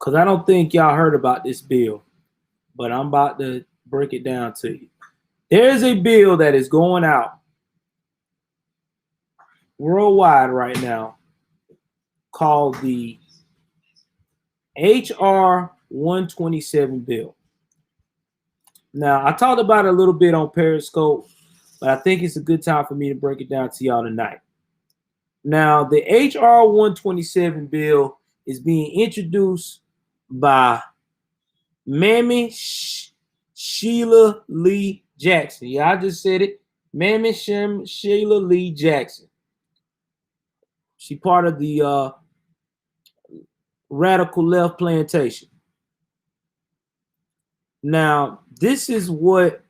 because I don't think y'all heard about this bill, but I'm about to break it down to you. There is a bill that is going out worldwide right now called the HR 127 bill. Now, I talked about it a little bit on Periscope, but I think it's a good time for me to break it down to y'all tonight. Now, the HR 127 bill is being introduced by Mamie Sheila Lee Jackson. Yeah, I just said it. Mamie Sheila Lee Jackson. She part of the radical left plantation. Now, this is what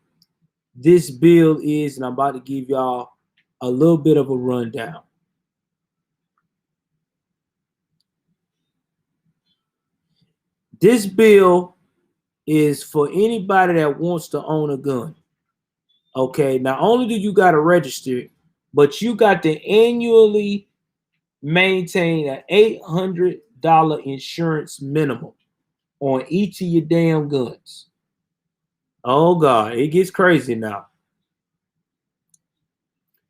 this bill is, and I'm about to give y'all a little bit of a rundown. This bill is for anybody that wants to own a gun. Okay, not only do you got to register it, but you got to annually maintain an $800 insurance minimum on each of your damn guns. Oh God, it gets crazy now.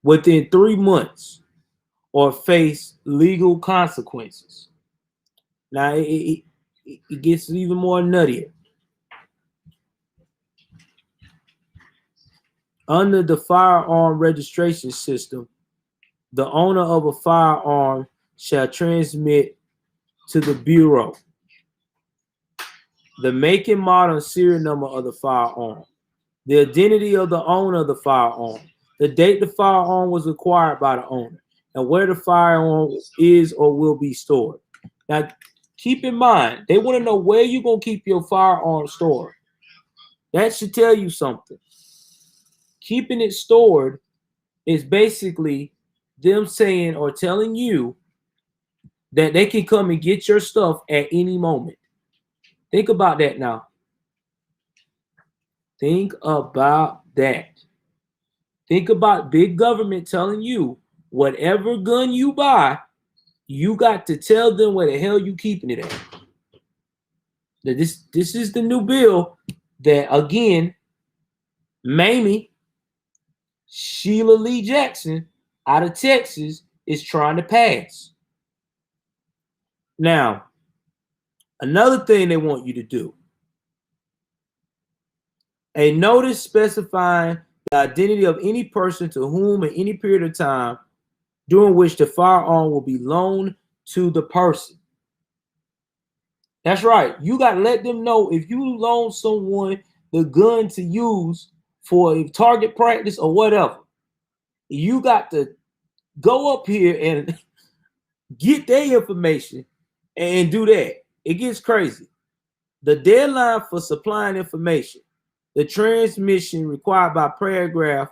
Within 3 months, or face legal consequences. Now it gets even more nuttier. Under the firearm registration system, the owner of a firearm shall transmit to the Bureau the make and model and serial number of the firearm, the identity of the owner of the firearm, the date the firearm was acquired by the owner, and where the firearm is or will be stored. Now, keep in mind, they want to know where you're going to keep your firearm stored. That should tell you something. Keeping it stored is basically them saying or telling you that they can come and get your stuff at any moment. Think about that now. Think about that. Think about big government telling you whatever gun you buy, you got to tell them where the hell you keeping it at. Now this is the new bill that, again, Mamie Sheila Lee Jackson out of Texas is trying to pass. Now, another thing they want you to do, a notice specifying the identity of any person to whom in any period of time during which the firearm will be loaned to the person. That's right. You got to let them know if you loan someone the gun to use for a target practice or whatever, you got to go up here and get their information and do that. It gets crazy. The deadline for supplying information, the transmission required by paragraph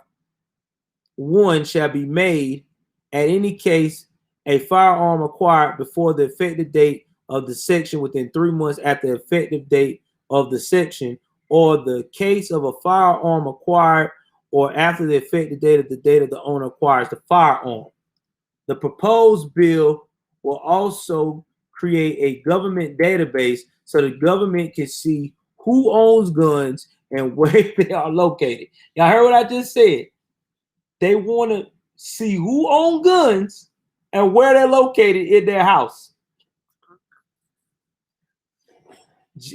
1 shall be made at any case a firearm acquired before the effective date of the section within 3 months after the effective date of the section, or the case of a firearm acquired or after the effective date of the owner acquires the firearm. The proposed bill will also create a government database so the government can see who owns guns and where they are located. Y'all heard what I just said? They want to see who owns guns and where they're located in their house.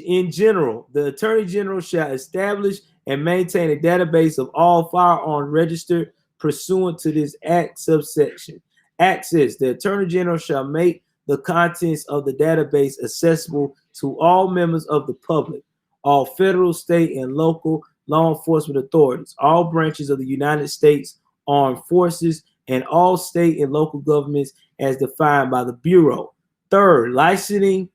In general, the Attorney General shall establish and maintain a database of all firearms registered pursuant to this act subsection. Access. The Attorney General shall make the contents of the database accessible to all members of the public, all federal, state, and local law enforcement authorities, all branches of the United States Armed Forces, and all state and local governments as defined by the Bureau. Third, licensing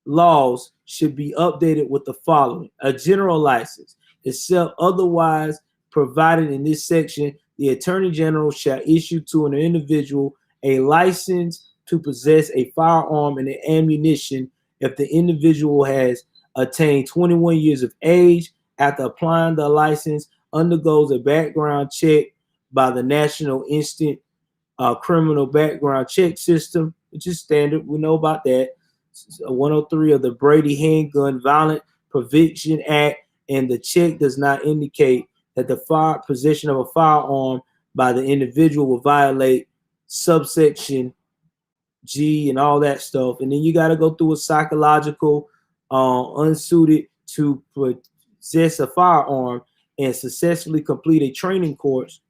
laws should be updated with the following: a general license, except otherwise provided in this section, the Attorney General shall issue to an individual a license to possess a firearm and ammunition if the individual has attained 21 years of age. After applying the license, undergoes a background check by the National Instant Criminal Background Check System, which is standard. We know about that. 103 of the Brady Handgun Violent Prevention Act, and the check does not indicate that the possession of a firearm by the individual will violate subsection G and all that stuff. And then you got to go through a psychological unsuited to possess a firearm and successfully complete a training course.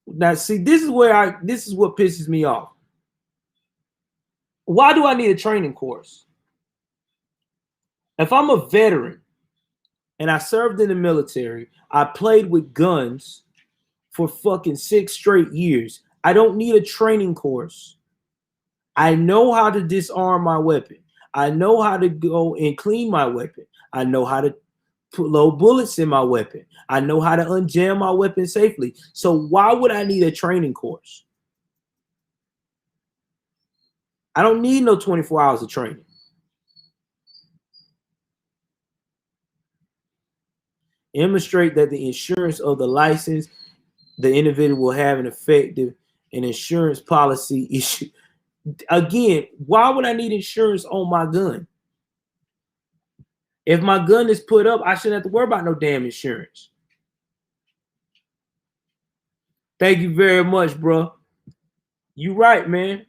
Now, see, this is what pisses me off. Why do I need a training course? If I'm a veteran and I served in the military, I played with guns for fucking 6 straight years. I don't need a training course. I know how to disarm my weapon. I know how to go and clean my weapon. I know how to put load bullets in my weapon. I know how to unjam my weapon safely. So why would I need a training course? I don't need no 24 hours of training. Demonstrate that the insurance of the license, the individual will have an effective and insurance policy issue. Again, why would I need insurance on my gun? If my gun is put up, I shouldn't have to worry about no damn insurance. Thank you very much, bro. You right, man.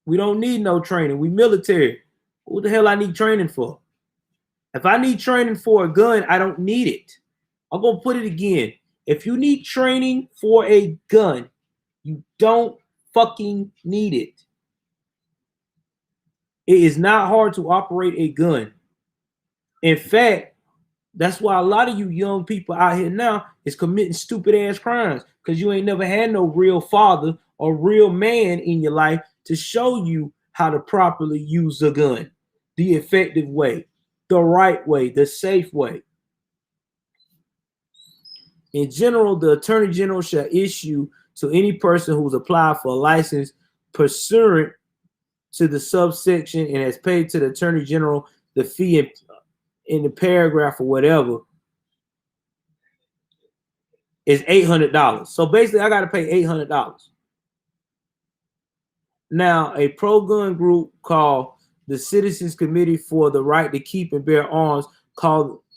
We don't need no training. We military. What the hell I need training for? If I need training for a gun, I don't need it. I'm going to put it again. If you need training for a gun, you don't fucking need it. It is not hard to operate a gun. In fact, that's why a lot of you young people out here now is committing stupid ass crimes, because you ain't never had no real father or real man in your life to show you how to properly use a gun, the effective way, the right way, the safe way. In general, the Attorney General shall issue to any person who's applied for a license pursuant to the subsection and has paid to the Attorney General the fee in the paragraph or whatever is $800. So basically, I got to pay $800. Now, a pro-gun group called the Citizens Committee for the Right to Keep and Bear Arms,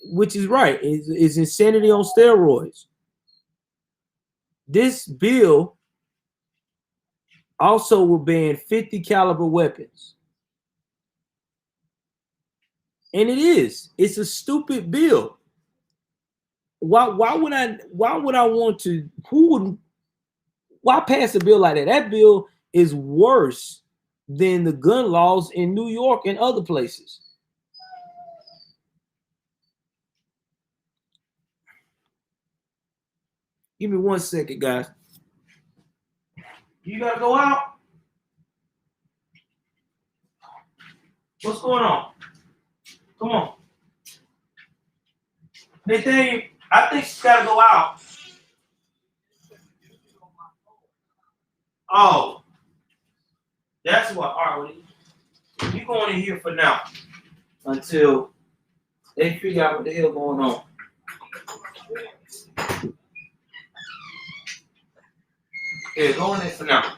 which is right, is insanity on steroids. This bill also will ban 50 caliber weapons. And it's a stupid bill. Why would I want to, why pass a bill like that? That bill is worse than the gun laws in New York and other places. Give me 1 second, guys. You gotta go out? What's going on? Come on. Nathaniel, I think she's gotta go out. Oh. That's what. All right, you going in here for now until they figure out what the hell going on. Yeah, go in there for now.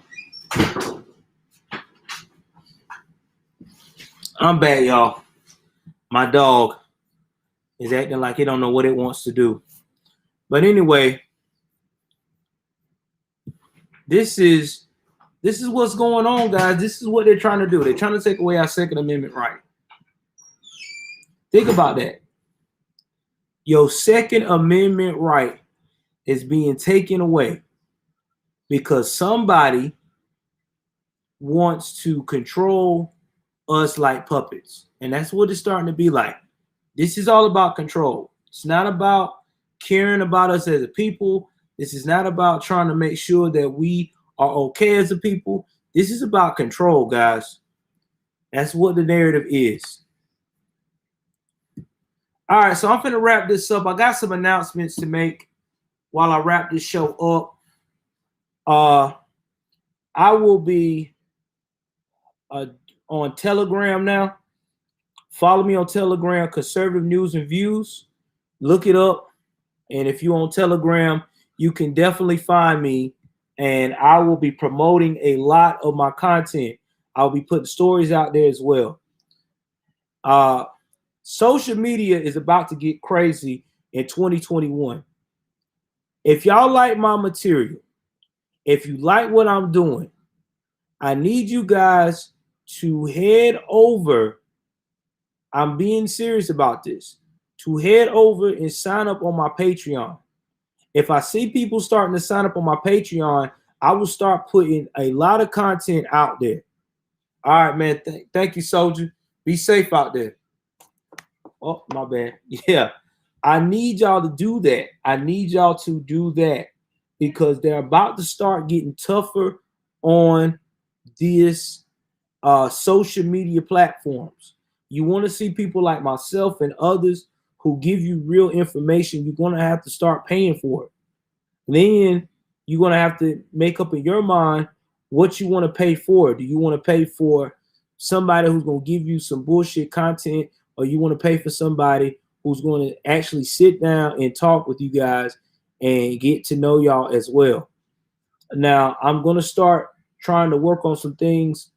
I'm back, y'all. My dog is acting like it don't know what it wants to do. But anyway, this is what's going on, guys. This is what they're trying to do. They're trying to take away our Second Amendment right. Think about that. Your Second Amendment right is being taken away because somebody wants to control us like puppets. And that's what it's starting to be like. This is all about control. It's not about caring about us as a people. This is not about trying to make sure that we are okay as a people. This is about control, guys. That's what the narrative is. All right, so I'm going to wrap this up. I got some announcements to make while I wrap this show up. I will be on Telegram now. Follow me on Telegram, Conservative News and Views. Look it up. And if you're on Telegram, you can definitely find me. And I will be promoting a lot of my content. I'll be putting stories out there as well. Social media is about to get crazy in 2021. If y'all like my material, if you like what I'm doing, I need you guys to head over. I'm being serious about this. To head over and sign up on my Patreon. If I see people starting to sign up on my Patreon, I will start putting a lot of content out there. All right, man. Thank you, Soldier. Be safe out there. Oh, my bad. Yeah. I need y'all to do that. I need y'all to do that because they're about to start getting tougher on this social media platforms. You want to see people like myself and others who give you real information, you're going to have to start paying for it. Then you're going to have to make up in your mind what you want to pay for. Do you want to pay for somebody who's going to give you some bullshit content, or you want to pay for somebody who's going to actually sit down and talk with you guys and get to know y'all as well? Now, I'm going to start trying to work on some things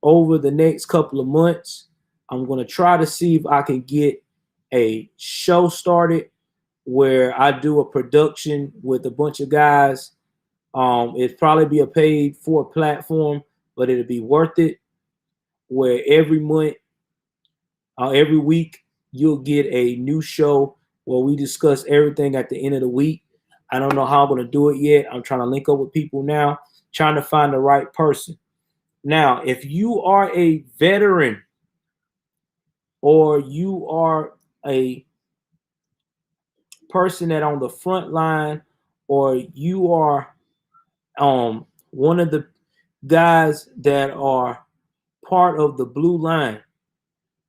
over the next couple of months. I'm going to try to see if I can get a show started where I do a production with a bunch of guys. It'd probably be a paid for platform, but it'll be worth it, where every month, every week, you'll get a new show where we discuss everything at the end of the week. I don't know how I'm going to do it yet. I'm trying to link up with people now, trying to find the right person. Now, if you are a veteran or you are a person that on the front line, or you are one of the guys that are part of the blue line,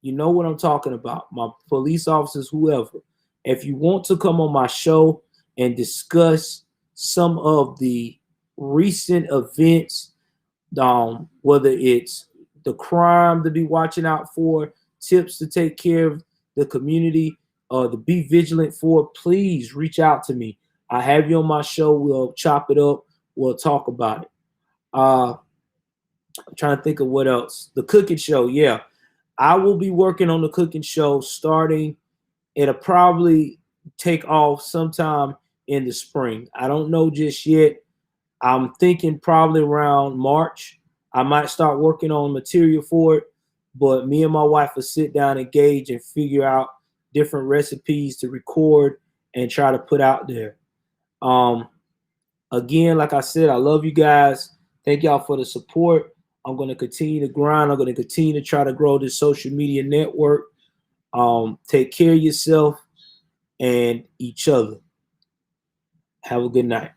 you know what I'm talking about, my police officers, whoever. If you want to come on my show and discuss some of the recent events, whether it's the crime to be watching out for, tips to take care of the community, to be vigilant for, please reach out to me. I have you on my show. We'll chop it up. We'll talk about it. I'm trying to think of what else. The cooking show, yeah. I will be working on the cooking show starting. It'll probably take off sometime in the spring. I don't know just yet. I'm thinking probably around March. I might start working on material for it, but me and my wife will sit down, engage, and figure out different recipes to record and try to put out there. Again, like I said, I love you guys. Thank y'all for the support. I'm going to continue to grind. I'm going to continue to try to grow this social media network. Take care of yourself and each other. Have a good night.